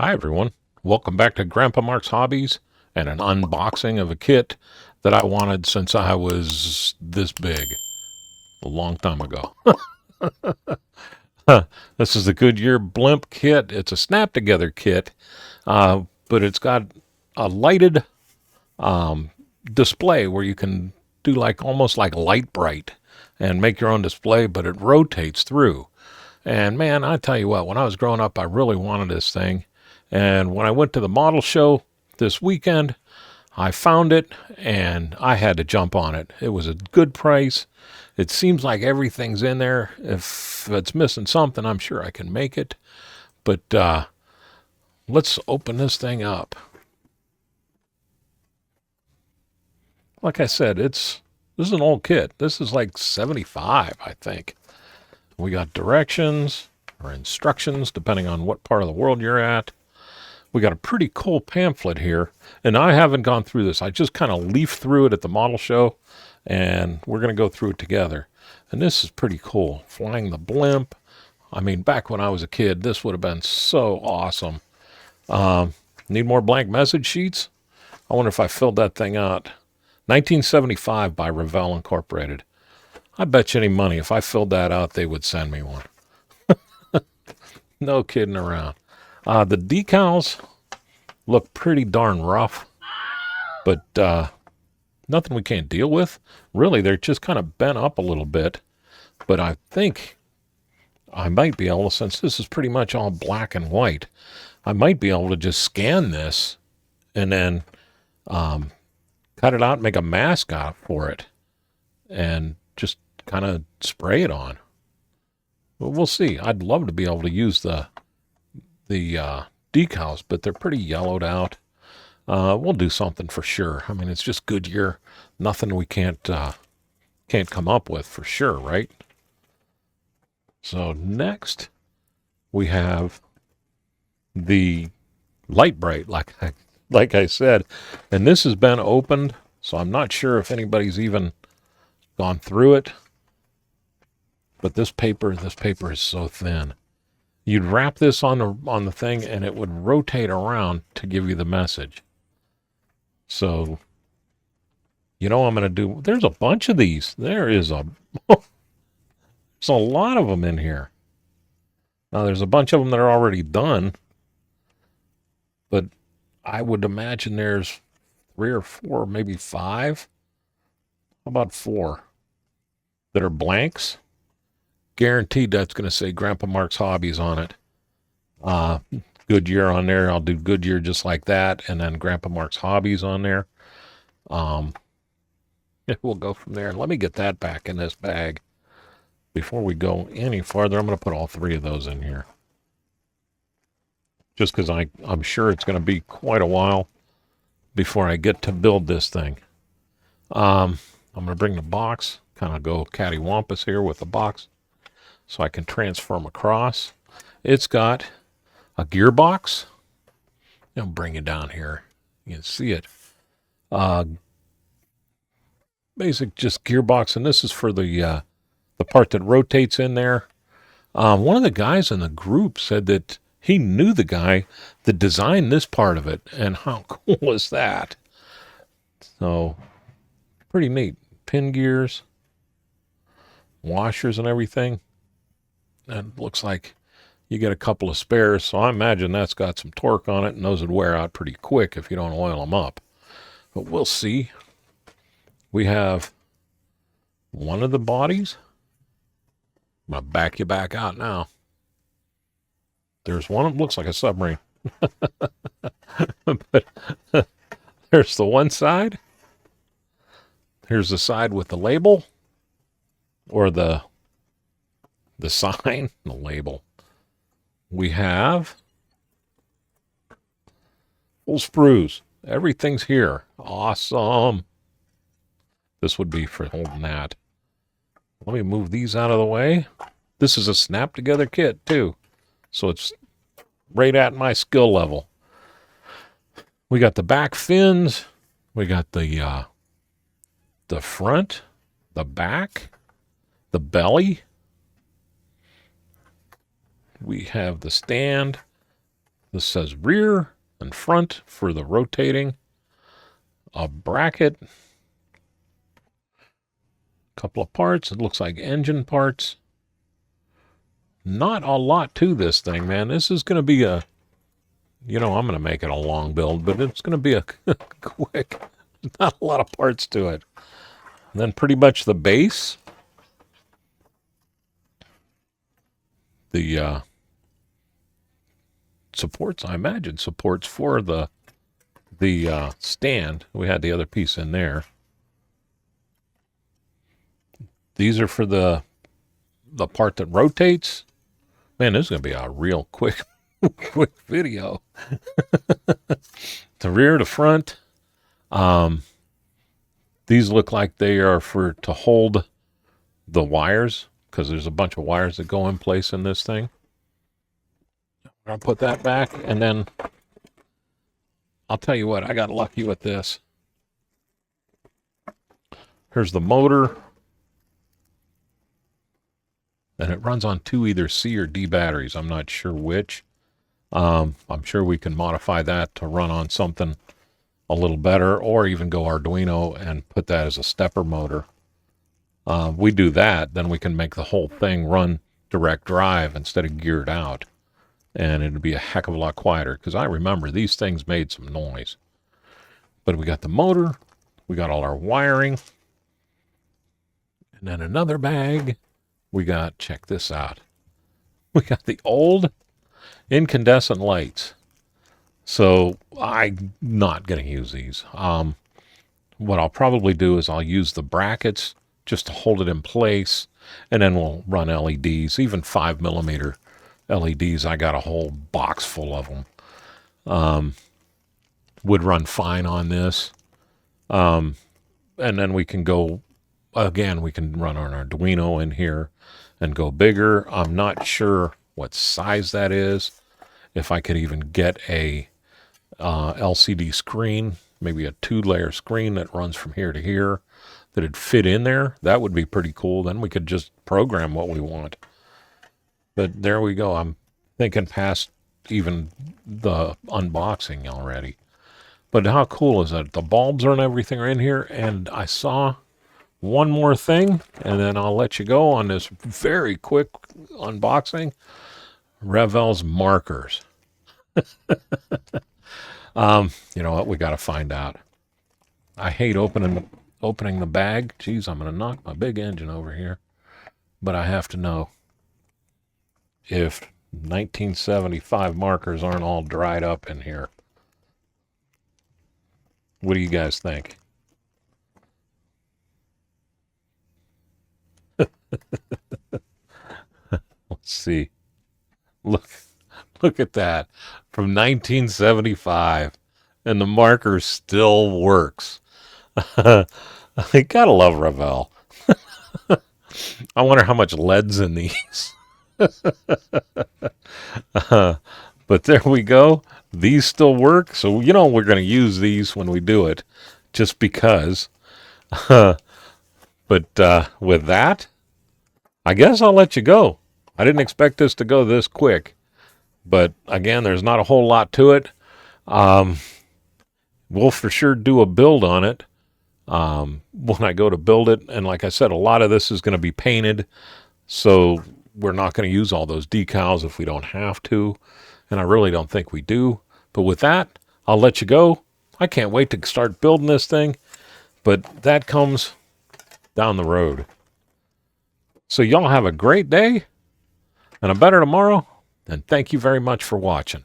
Hi, everyone. Welcome back to Grandpa Mark's Hobbies and an unboxing of a kit that I wanted since I was this big a long time ago. This is the Goodyear Blimp kit. It's a snap together kit, but it's got a lighted display where you can do like almost like light bright and make your own display, but it rotates through. And man, I tell you what, when I was growing up, I really wanted this thing. And when I went to the model show this weekend, I found it and I had to jump on it. It was a good price. It seems like everything's in there. If it's missing something, I'm sure I can make it. But let's open this thing up. Like I said, this is an old kit. This is like 75, I think. We got directions or instructions, depending on what part of the world you're at. We got a pretty cool pamphlet here, and I haven't gone through this. I just kind of leafed through it at the model show, and we're going to go through it together. And this is pretty cool. Flying the blimp. I mean, back when I was a kid, this would have been so awesome. Need more blank message sheets? I wonder if I filled that thing out. 1975 by Revell Incorporated. I bet you any money if I filled that out, they would send me one. No kidding around. The decals look pretty darn rough, but nothing we can't deal with. Really, they're just kind of bent up a little bit, but I think I might be able to, since this is pretty much all black and white, I might be able to just scan this and then cut it out and make a mask out for it and just kind of spray it on. Well, we'll see. I'd love to be able to use the decals, but they're pretty yellowed out. We'll do something for sure. I mean, it's just Goodyear. Nothing we can't come up with for sure, right? So next we have the light bright, like I said, and this has been opened, so I'm not sure if anybody's even gone through it. But this paper is so thin. You'd wrap this on the thing, and it would rotate around to give you the message. So, I'm going to do. There's a bunch of these. There's a lot of them in here. Now, there's a bunch of them that are already done, but I would imagine there's 3 or 4, maybe 5. How about 4 that are blanks? Guaranteed that's going to say Grandpa Mark's Hobbies on it. Goodyear on there. I'll do Goodyear just like that, and then Grandpa Mark's Hobbies on there. We'll go from there. Let me get that back in this bag. Before we go any farther, I'm going to put all 3 of those in here. Just because I'm sure it's going to be quite a while before I get to build this thing. I'm going to bring the box, kind of go cattywampus here with the box, so I can transfer them across. It's got a gearbox. I'll bring it down here. You can see it. Basic just gearbox, and this is for the part that rotates in there. One of the guys in the group said that he knew the guy that designed this part of it, and how cool is that? So, pretty neat. Pin gears, washers and everything. And looks like you get a couple of spares, so I imagine that's got some torque on it, and those would wear out pretty quick if you don't oil them up. But we'll see. We have one of the bodies. I'm going to back you back out now. There's one that looks like a submarine. But there's the one side. Here's the side with the label, or the sign, the label. We have full sprues. Everything's here. Awesome. This would be for holding that. Let me move these out of the way. This is a snap together kit too, so it's right at my skill level. We got the back fins. We got the front, the back, the belly. We have the stand, This says rear and front for the rotating. A bracket. Couple of parts. It looks like engine parts. Not a lot to this thing, man. This is going to be a, I'm going to make it a long build, but it's going to be a quick, not a lot of parts to it. And then pretty much the base. The supports, I imagine, supports for the stand. We had the other piece in there. These are for the part that rotates. Man, this is going to be a real quick video. The rear, the front. These look like they are to hold the wires, because there's a bunch of wires that go in place in this thing. I'll put that back, and then I'll tell you what, I got lucky with this. Here's the motor. And it runs on 2 either C or D batteries. I'm not sure which. I'm sure we can modify that to run on something a little better, or even go Arduino and put that as a stepper motor. We do that, then we can make the whole thing run direct drive instead of geared out. And it'd be a heck of a lot quieter, because I remember these things made some noise. But we got the motor, we got all our wiring, and then another bag. We got, check this out, we got the old incandescent lights. So I'm not going to use these. What I'll probably do is I'll use the brackets just to hold it in place, and then we'll run LEDs, even 5mm LEDs. I got a whole box full of them. Would run fine on this. And then we can go, again, we can run an Arduino in here and go bigger. I'm not sure what size that is. If I could even get a LCD screen, maybe a 2-layer screen that runs from here to here, that'd fit in there, that would be pretty cool. Then we could just program what we want. But there we go. I'm thinking past even the unboxing already. But how cool is that? The bulbs and everything are in here, and I saw one more thing, and then I'll let you go on this very quick unboxing. Revell's markers. You know what? We got to find out. I hate opening the bag. Geez, I'm going to knock my big engine over here. But I have to know if 1975 markers aren't all dried up in here. What do you guys think? Let's see. Look at that. From 1975. And the marker still works. I gotta love Revell. I wonder how much lead's in these. But there we go. These still work. So, you know, we're going to use these when we do it. Just because. But with that, I guess I'll let you go. I didn't expect this to go this quick. But again, there's not a whole lot to it. We'll for sure do a build on it when I go to build it. And like I said, a lot of this is going to be painted. So we're not going to use all those decals if we don't have to. And I really don't think we do. But with that, I'll let you go. I can't wait to start building this thing. But that comes down the road. So y'all have a great day and a better tomorrow. And thank you very much for watching.